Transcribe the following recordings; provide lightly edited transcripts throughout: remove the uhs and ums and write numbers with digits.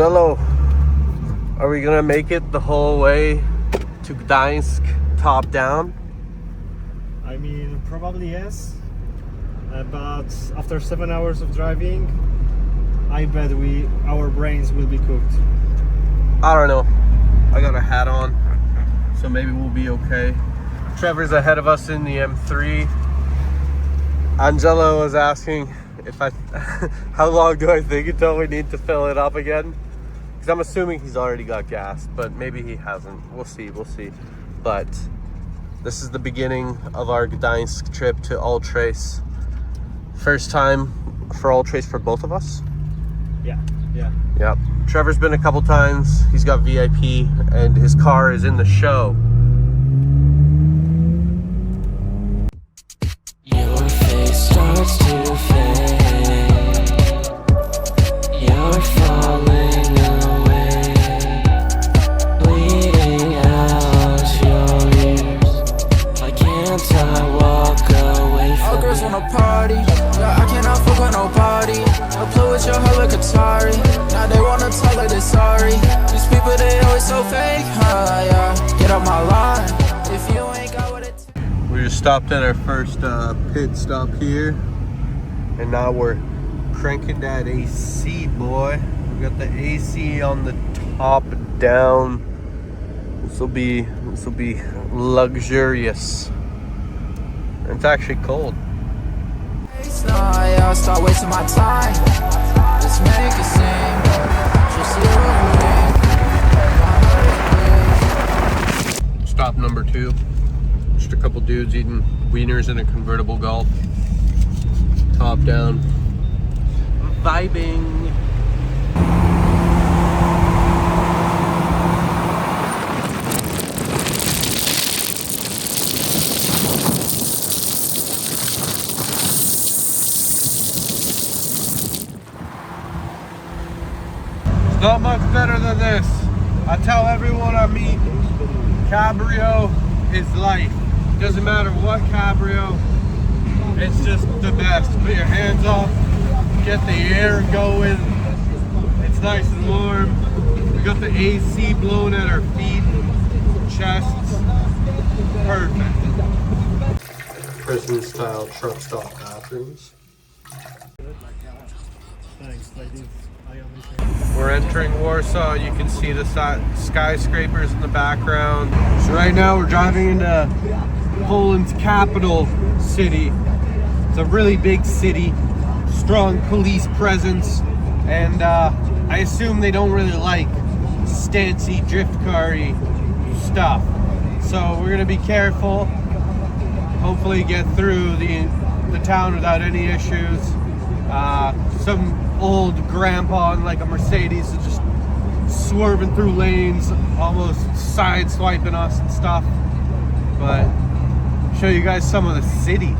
Angelo, are we gonna make it the whole way to Gdansk top down? I mean, probably yes, but after 7 hours of driving, I bet our brains will be cooked. I don't know. I got a hat on, so maybe we'll be okay. Trevor's ahead of us in the M3. Angelo was asking if how long do I think until we need to fill it up again? Because I'm assuming he's already got gas, but maybe he hasn't. We'll see. But this is the beginning of our Gdansk trip to Ultrace. First time for Ultrace for both of us. Yeah. Yep. Trevor's been a couple times. He's got VIP, and his car is in the show. Your face starts to fade. You're falling away, bleeding out your ears. Why can't I walk away from all girls wanna party, yeah, I cannot fuck with nobody. I play with your heart like Atari. Now they wanna talk like they're sorry. These people, they always so fake, huh, yeah. Get off my line, if you ain't got what it takes. We just stopped at our first pit stop here, and now we're cranking that AC, boy. We got the AC on the top down. This will be luxurious. It's actually cold. Nah, yeah, I'll start wasting my time. Let's make it sing. Just you and me. Stop number 2. Just a couple dudes eating wieners in a convertible Golf. Top down. Vibing. Not much better than this. I tell everyone I meet, cabrio is life. Doesn't matter what cabrio, it's just the best. Put your hands off, get the air going. It's nice and warm. We got the AC blowing at our feet, chests. Perfect. Prison style truck stop bathrooms. Thanks, ladies. We're entering Warsaw. You can see the skyscrapers in the background. So right now we're driving into Poland's capital city. It's a really big city, strong police presence, and I assume they don't really like stancy drift car-y stuff. So we're gonna be careful. Hopefully get through the town without any issues. Some old grandpa in like a Mercedes is just swerving through lanes, almost side-swiping us and stuff. But show you guys some of the city.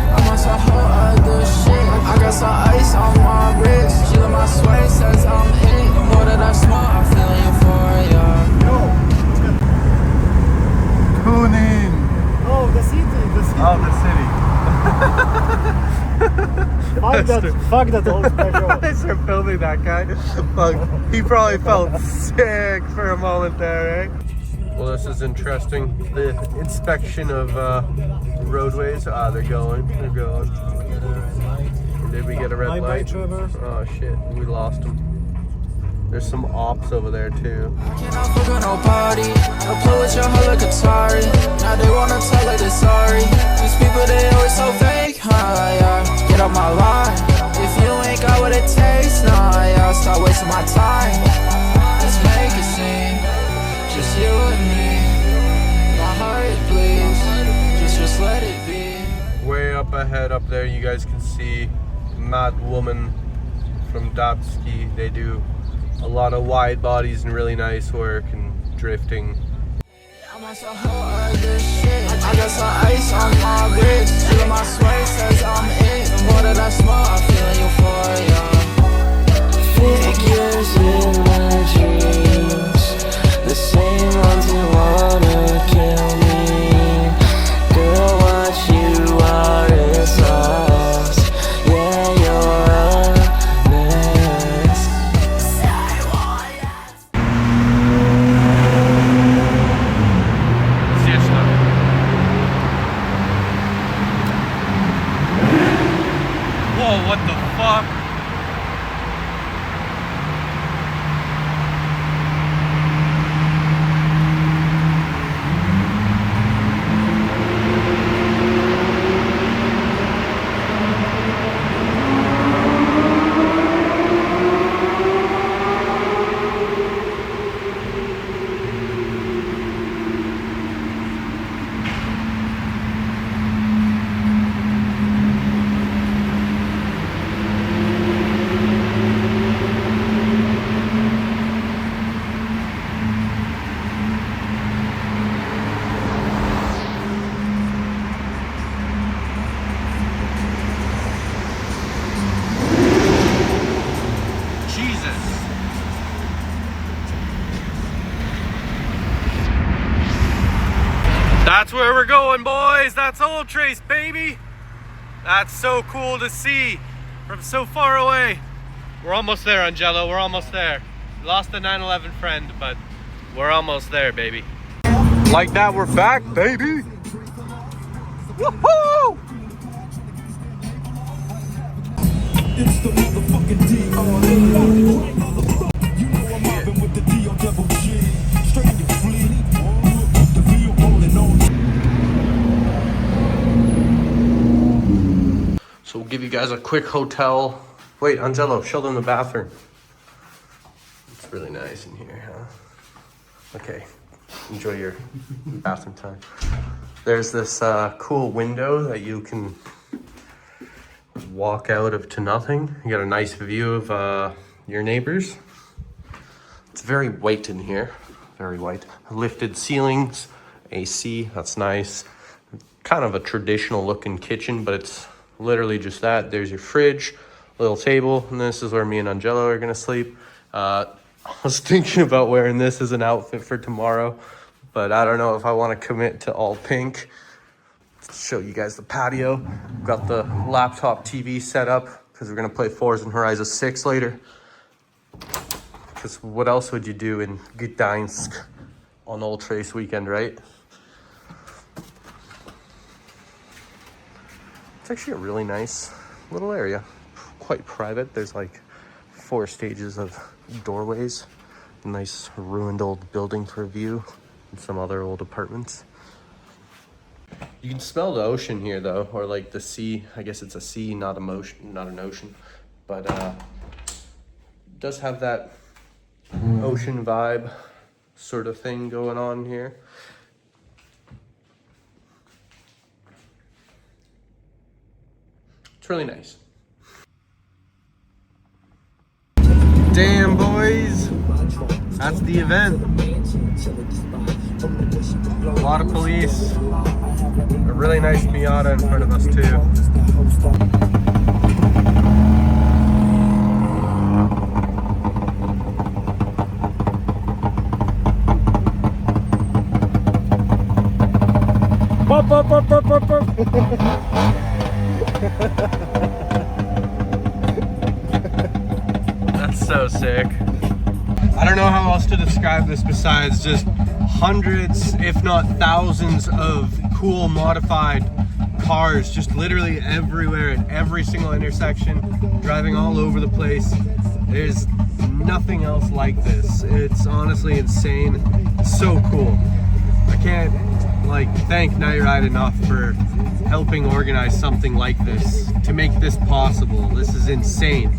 I'm on some whole other shit. I got some ice on my wrist. She let my sway, says I'm it. The more that I smoke, I'm feeling euphoria. Tune in. Oh, the city. Oh, the city. Fuck that old Peugeot. Thanks for filming that guy. Fuck, he probably felt sick for a moment there, eh? Well, this is interesting. The inspection of roadways. They're going. Did we get a red light? Trevor. Oh shit, we lost him. There's some ops over there too. I cannot fuck with nobody. I play with your heart like Atari. Now they wanna talk like they're sorry. These people, they always so fake, huh, yeah. Get off my line. If you ain't got what it takes, nah, yeah, I'll start wasting my time. Let's make it sing. Just you and me. My heart it bleeds. Just let it be. Way up ahead up there, you guys can see Mad Woman from Gdansk. They do a lot of wide bodies and really nice work and drifting. I'm on some whole other shit. I got some ice on my wrist. She let my sway, says I'm it. The more that I smoke, I'm feeling euphoria. figures in my dreams? The same ones who wanna kill me. Girl, what you are is lost. Yeah, you're a man. That's where we're going, boys. That's Ultrace, baby. That's so cool to see from so far away. We're almost there, Angelo. We're almost there. Lost the 911 friend, but we're almost there, baby. Like that, we're back, baby. Woohoo! It's the motherfucking D. You know I'm mobbing with the D on double G. Straight to fleet. The view rolling on. So we'll give you guys a quick hotel. Wait, Angelo, show them the bathroom. It's really nice in here, huh? Okay, enjoy your bathroom time. There's this cool window that you can walk out of to nothing. You got a nice view of your neighbors. It's very white in here, very white. Lifted ceilings, AC, that's nice. Kind of a traditional looking kitchen, but it's literally just that. There's your fridge, little table, and this is where me and Angelo are gonna sleep. I was thinking about wearing this as an outfit for tomorrow, but I don't know if I want to commit to all pink. Let's show you guys the patio. Got the laptop TV set up because we're gonna play Forza Horizon 6 later. Because what else would you do in Gdansk on Ultrace weekend, right? It's actually a really nice little area. Quite private. There's like 4 stages of doorways. A nice ruined old building for a view. And some other old apartments. You can smell the ocean here though, or like the sea. I guess it's a sea, not an ocean. But it does have that ocean vibe sort of thing going on here. It's really nice. Damn, boys, that's the event. A lot of police. A really nice Miata in front of us too. That's so sick. I don't know how else to describe this besides just hundreds, if not thousands, of cool modified cars just literally everywhere at every single intersection, driving all over the place. There's nothing else like this. It's honestly insane. It's so cool. I can't thank Nightride enough for helping organize something like this, to make this possible. This is insane.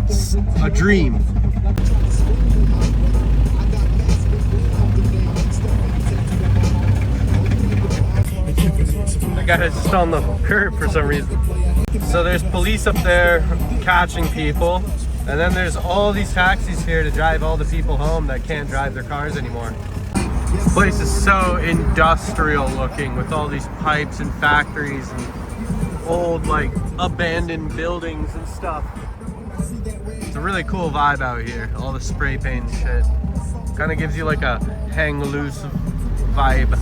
It's a dream. The guy is just on the curb for some reason. So there's police up there catching people, and then there's all these taxis here to drive all the people home that can't drive their cars anymore. This place is so industrial looking with all these pipes and factories and old abandoned buildings and stuff. It's a really cool vibe out here. All the spray paint and shit. Kind of gives you like a hang loose vibe.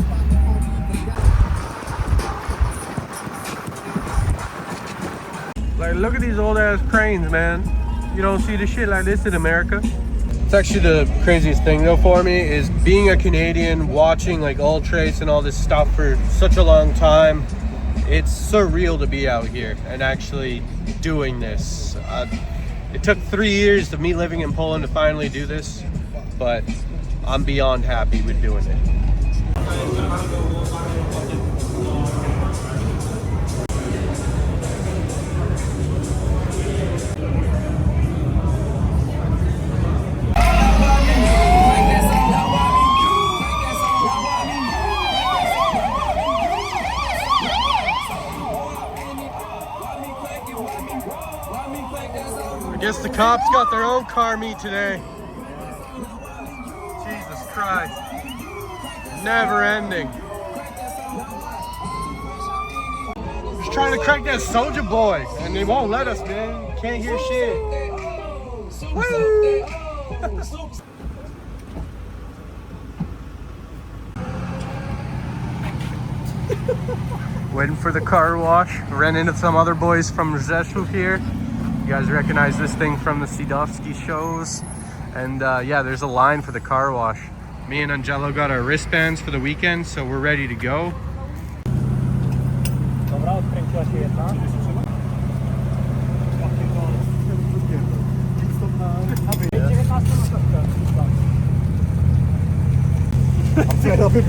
Look at these old ass cranes, man. You don't see the shit like this in America. It's actually the craziest thing though for me is being a Canadian, watching Ultrace and all this stuff for such a long time. It's surreal to be out here and actually doing this. It took 3 years of me living in Poland to finally do this, but I'm beyond happy with doing it. I guess the cops got their own car meet today. Jesus Christ. Never ending. Just trying to crank that Soldier Boy, and they won't let us, man. Can't hear shit. Woo! Waiting for the car wash. Ran into some other boys from Rzeszów here. You guys recognize this thing from the Sidowski shows. And yeah, there's a line for the car wash. Me and Angelo got our wristbands for the weekend, so we're ready to go. Dobra, odkręciła się jedna.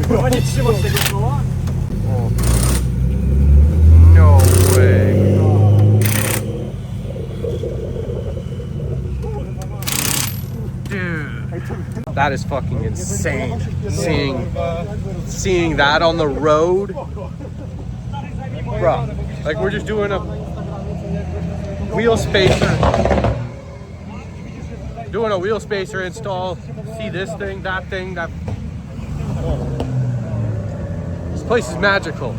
Chyba nie trzymasz tego koła? No way. Dude, that is fucking insane. Seeing that on the road, bro. Like we're just doing a wheel spacer, install. See this thing, that thing, that. This place is magical.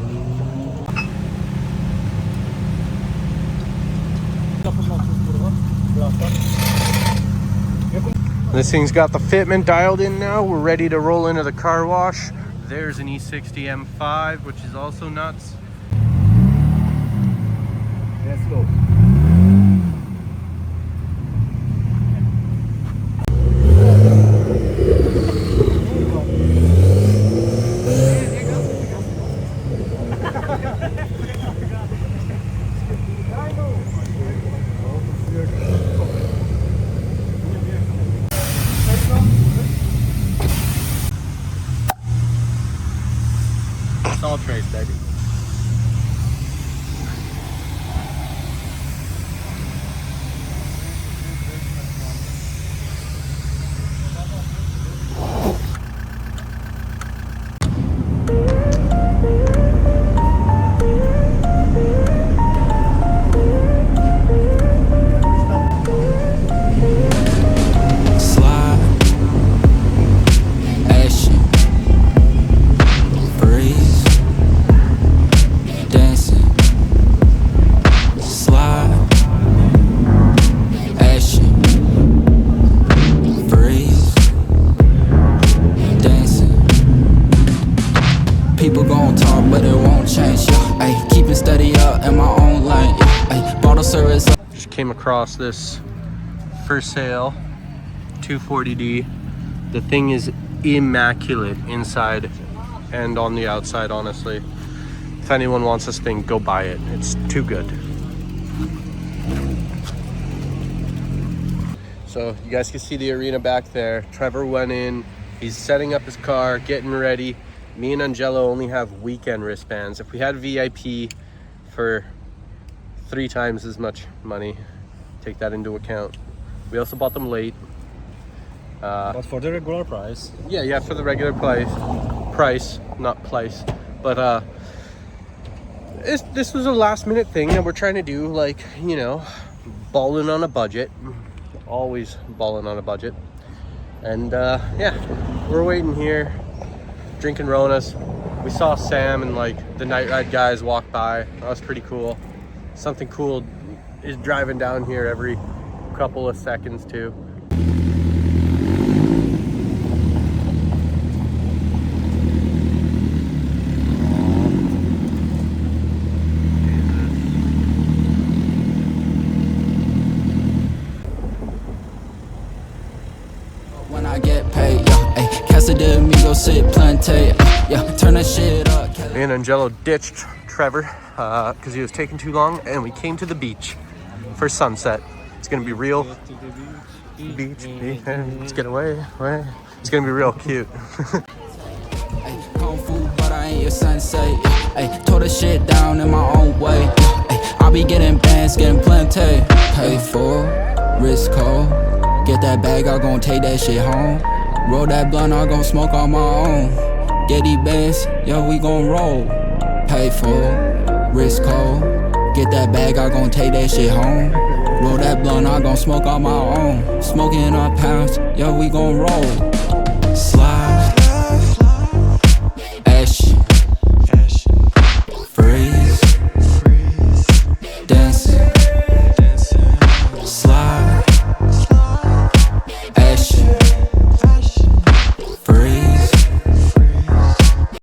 This thing's got the fitment dialed in now. We're ready to roll into the car wash. There's an E60 M5, which is also nuts. Let's go. It's Ultrace, baby. People gon' talk, but it won't change. Yeah, ay, keep it steady up in my own lane. Yeah, ay, bottle service. Just came across this for sale 240D. The thing is immaculate inside and on the outside, honestly. If anyone wants this thing, go buy it. It's too good. So you guys can see the arena back there. Trevor went in, he's setting up his car, getting ready. Me and Angelo only have weekend wristbands. If we had VIP for 3 times as much money, take that into account. We also bought them late. But for the regular price. Yeah, for the regular price, not place. But this was a last minute thing that we're trying to do, like, you know, balling on a budget. Always balling on a budget. And yeah, we're waiting here, drinking Ronas. We saw Sam and like the nightride guys walk by. That was pretty cool. Something cool is driving down here every couple of seconds too. When I get paid, yeah, ay, Casa de Amigo sit plante, yeah, turn that shit up. Me and Angelo ditched Trevor because he was taking too long, and we came to the beach for sunset. It's gonna be real beach. Let's get away. It's gonna be real cute. Ay, kung fu, but I ain't your sensei. Ay, tore the shit down in my own way. Ay, I be getting bands, getting plenty. Pay for, risk cold. Get that bag, I gon' take that shit home. Roll that blunt, I gon' smoke on my own. Get these bands, yeah, we gon' roll. Pay for, risk cold. Get that bag, I gon' take that shit home. Roll that blunt, I gon' smoke on my own. Smoking our pounds, yeah, we gon' roll.